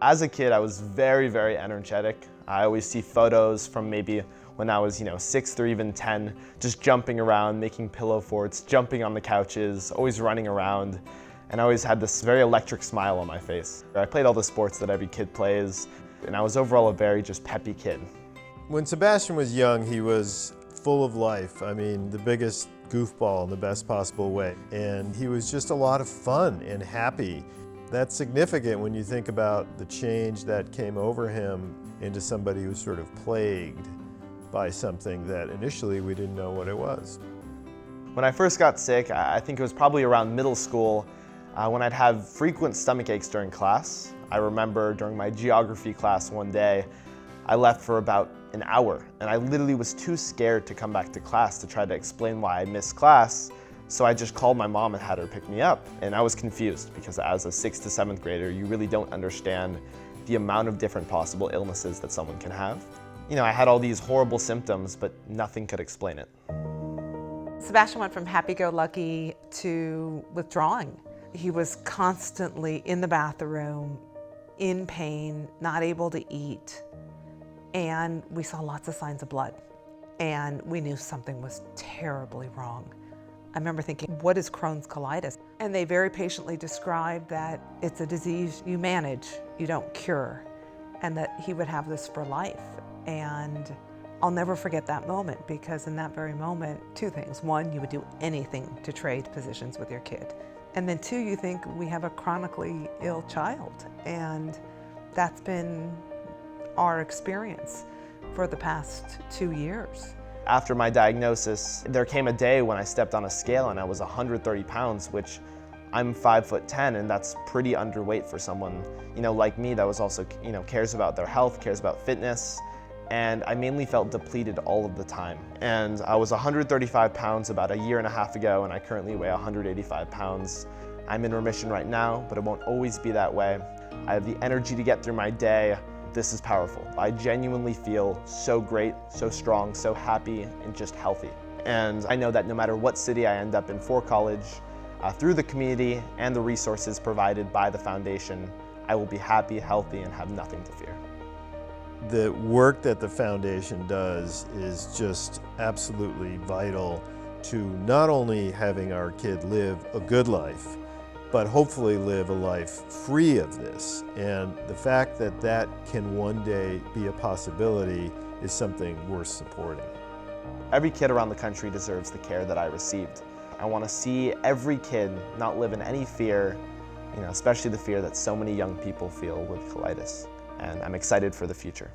As a kid, I was very, very energetic. I always see photos from maybe when I was, 6 or even 10, just jumping around, making pillow forts, jumping on the couches, always running around. And I always had this very electric smile on my face. I played all the sports that every kid plays, and I was overall a very just peppy kid. When Sebastian was young, he was full of life. I mean, the biggest goofball in the best possible way. And he was just a lot of fun and happy. That's significant when you think about the change that came over him into somebody who's sort of plagued by something that initially we didn't know what it was. When I first got sick, I think it was probably around middle school, when I'd have frequent stomach aches during class. I remember during my geography class one day, I left for about an hour, and I literally was too scared to come back to class to try to explain why I missed class. So I just called my mom and had her pick me up. And I was confused because as a 6th to 7th grader, you really don't understand the amount of different possible illnesses that someone can have. I had all these horrible symptoms, but nothing could explain it. Sebastian went from happy-go-lucky to withdrawing. He was constantly in the bathroom, in pain, not able to eat, and we saw lots of signs of blood. And we knew something was terribly wrong. I remember thinking, what is Crohn's colitis? And they very patiently described that it's a disease you manage, you don't cure, and that he would have this for life. And I'll never forget that moment, because in that very moment, two things. One, you would do anything to trade positions with your kid. And then two, you think, we have a chronically ill child. And that's been our experience for the past 2 years. After my diagnosis, there came a day when I stepped on a scale and I was 130 pounds, which I'm 5'10", and that's pretty underweight for someone, like me that was also, cares about their health, cares about fitness. And I mainly felt depleted all of the time. And I was 135 pounds about a year and a half ago, and I currently weigh 185 pounds. I'm in remission right now, but it won't always be that way. I have the energy to get through my day. This is powerful. I genuinely feel so great, so strong, so happy, and just healthy. And I know that no matter what city I end up in for college, through the community and the resources provided by the foundation, I will be happy, healthy, and have nothing to fear. The work that the foundation does is just absolutely vital to not only having our kid live a good life, but hopefully live a life free of this. And the fact that that can one day be a possibility is something worth supporting. Every kid around the country deserves the care that I received. I want to see every kid not live in any fear, especially the fear that so many young people feel with colitis. And I'm excited for the future.